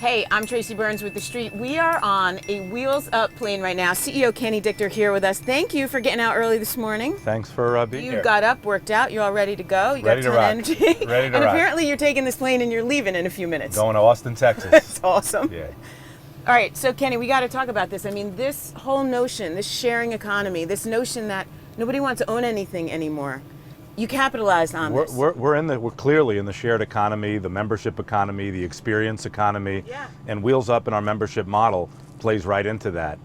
Hey, I'm Tracy Burns with The Street. We are on a Wheels Up plane right now. CEO Kenny Dichter here with us. Thank you for getting out early this morning. Thanks for being here. You got up, worked out, you're all ready to go. You Ready got to ton rock. of energy. Ready to and rock. apparently you're taking this plane and you're leaving in a few minutes. Going to Austin, Texas. That's awesome. Yeah. All right, so Kenny, we got to talk about this. I mean, this whole notion, this sharing economy, this notion that nobody wants to own anything anymore. You capitalized on this. We're clearly in the shared economy, the membership economy, the experience economy, Yeah. and Wheels Up in our membership model plays right into that.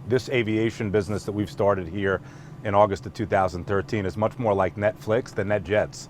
This aviation business that we've started here in August of 2013 is much more like Netflix than NetJets.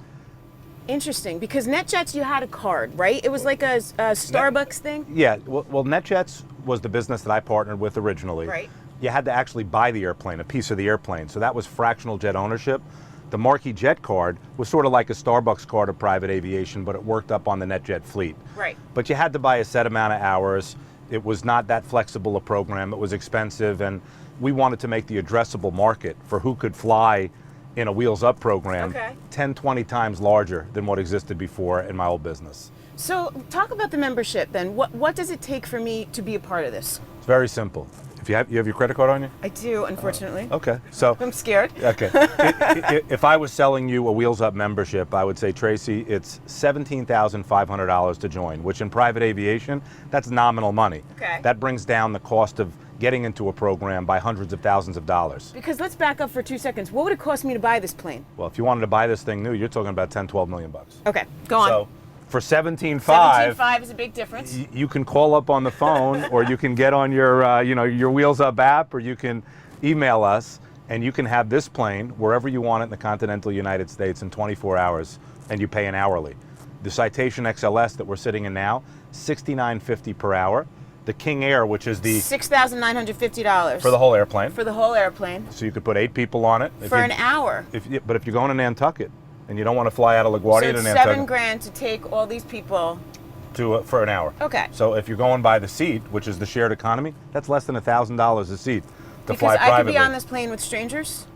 Interesting, because NetJets, you had a card, right? It was like a Starbucks thing? Yeah, well, NetJets was the business that I partnered with originally. Right. You had to actually buy the airplane, a piece of the airplane, so that was fractional jet ownership. The Marquis Jet card was sort of like a Starbucks card of private aviation, but it worked up on the NetJet fleet. Right. But you had to buy a set amount of hours. It was not that flexible a program. It was expensive, and we wanted to make the addressable market for who could fly in a Wheels Up program 10, 20 times larger than what existed before in my old business. So talk about the membership then. What does it take for me to be a part of this? It's very simple. If you have your credit card on you? I do, unfortunately. Okay, so I'm scared. okay. If I was selling you a Wheels Up membership, I would say, Tracy, it's $17,500 to join, which in private aviation, that's nominal money. Okay. That brings down the cost of getting into a program by hundreds of thousands of dollars. Because let's back up for 2 seconds. What would it cost me to buy this plane? Well, if you wanted to buy this thing new, you're talking about 10, 12 million bucks. Okay, go on. So for 17.5, 17.5 is a big difference. you can call up on the phone, or you can get on your Wheels Up app, or you can email us, and you can have this plane wherever you want it in the continental United States in 24 hours, and you pay an hourly. The Citation XLS that we're sitting in now, $69.50 per hour. The King Air, which is the $6,950 for the whole airplane. for the whole airplane So you could put 8 people on it. for an hour. But if you're going to Nantucket and you don't want to fly out of LaGuardia So to it's Nantucket, $7,000 to take all these people. for an hour. Okay. So if you're going by the seat, which is the shared economy, that's less than $1,000 a seat to fly Because I could privately. be on this plane with strangers.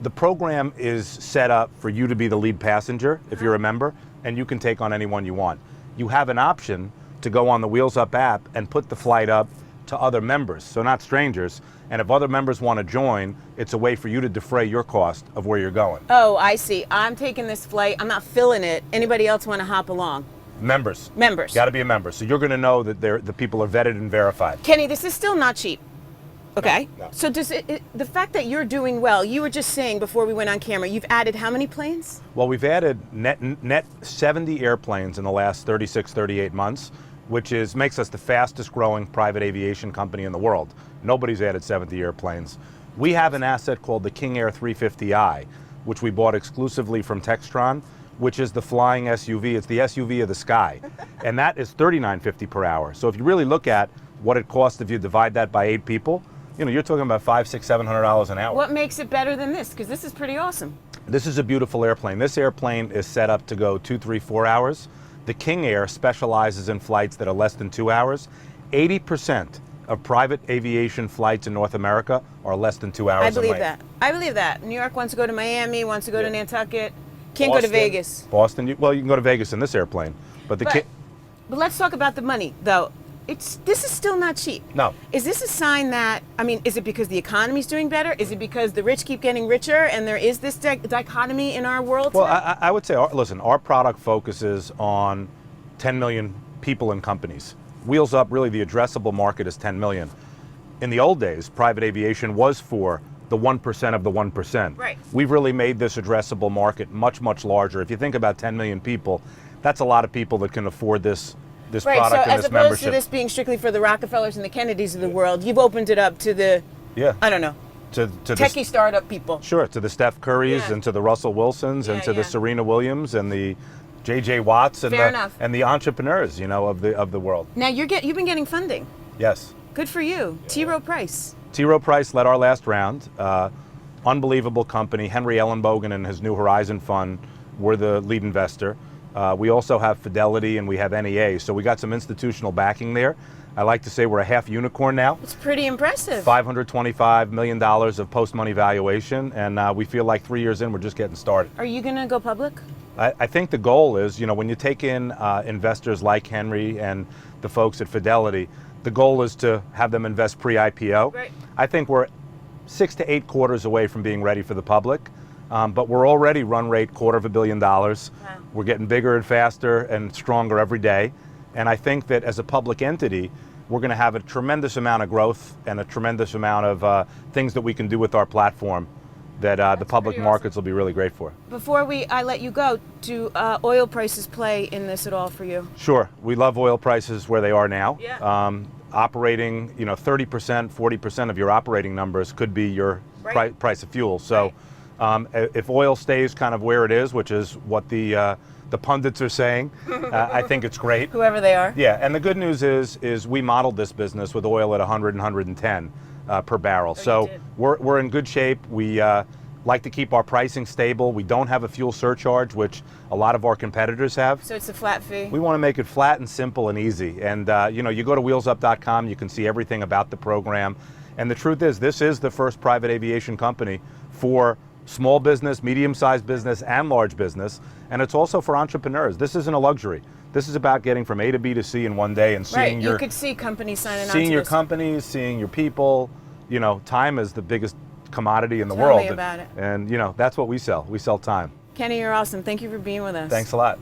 The program is set up for you to be the lead passenger, if you're a member, and you can take on anyone you want. You have an option to go on the Wheels Up app and put the flight up to other members, so not strangers. And if other members want to join, it's a way for you to defray your cost of where you're going. Oh, I see. I'm taking this flight. I'm not filling it. Anybody else want to hop along? Members. Members. Got to be a member. So you're going to know that the people are vetted and verified. Kenny, this is still not cheap. Okay. No. So does the fact that you're doing well, you were just saying before we went on camera, you've added how many planes? Well, we've added net 70 airplanes in the last 36, 38 months, which makes us the fastest growing private aviation company in the world. Nobody's added 70 airplanes. We have an asset called the King Air 350i, which we bought exclusively from Textron, which is the flying SUV. It's the SUV of the sky. And that is $39.50 per hour. So if you really look at what it costs if you divide that by 8 people, you're talking about $500, $600, $700 an hour. What makes it better than this? Because this is pretty awesome. This is a beautiful airplane. This airplane is set up to go 2, 3, 4 hours. The King Air specializes in flights that are less than 2 hours. 80% of private aviation flights in North America are less than 2 hours. I believe that. I believe that. New York wants to go to Miami, wants to go to Nantucket. Can't go to Vegas. Boston, you can go to Vegas in this airplane. But let's talk about the money, though. This is still not cheap. No. Is this a sign that, is it because the economy's doing better? Is it because the rich keep getting richer and there is this dichotomy in our world Well, today? I would say, listen, our product focuses on 10 million people and companies. Wheels Up, really the addressable market is 10 million. In the old days, private aviation was for the 1% of the 1%. Right. We've really made this addressable market much, much larger. If you think about 10 million people, that's a lot of people that can afford this right, product so and as this opposed membership. to this being strictly for the Rockefellers and the Kennedys of the world, you've opened it up to the, I don't know, to techie startup people. Sure, to the Steph Currys and to the Russell Wilsons and to the Serena Williams and the J.J. Watts and the entrepreneurs, of the world. Now you've been getting funding. Yes. Good for you. T. Rowe Price. T. Rowe Price led our last round. Unbelievable company. Henry Ellenbogen and his New Horizon Fund were the lead investor. We also have Fidelity and we have NEA, so we got some institutional backing there. I like to say we're a half unicorn now. It's pretty impressive. $525 million of post-money valuation, and we feel like 3 years in, we're just getting started. Are you going to go public? I think the goal is, when you take in investors like Henry and the folks at Fidelity, the goal is to have them invest pre-IPO. Right. I think we're 6 to 8 quarters away from being ready for the public, but we're already run rate $250 million. Wow. We're getting bigger and faster and stronger every day. And I think that as a public entity, we're going to have a tremendous amount of growth and a tremendous amount of things that we can do with our platform that the public pretty markets will be really great for. Before I let you go, do oil prices play in this at all for you? Sure, we love oil prices where they are now. Yeah. Operating, 30%, 40% of your operating numbers could be your Right. price of fuel. So if oil stays kind of where it is, which is what the pundits are saying, I think it's great. Whoever they are. Yeah, and the good news is we modeled this business with oil at 100 and 110 per barrel. you So did. we're in good shape. We like to keep our pricing stable. We don't have a fuel surcharge, which a lot of our competitors have. So it's a flat fee? We want to make it flat and simple and easy. And you go to wheelsup.com, you can see everything about the program. And the truth is, this is the first private aviation company for small business, medium-sized business, and large business. And it's also for entrepreneurs. This isn't a luxury. This is about getting from A to B to C in one day and seeing Right, you could see companies signing on to seeing your this. companies, seeing your people. Time is the biggest commodity in the Tell world. me about it. And that's what we sell. We sell time. Kenny, you're awesome. Thank you for being with us. Thanks a lot.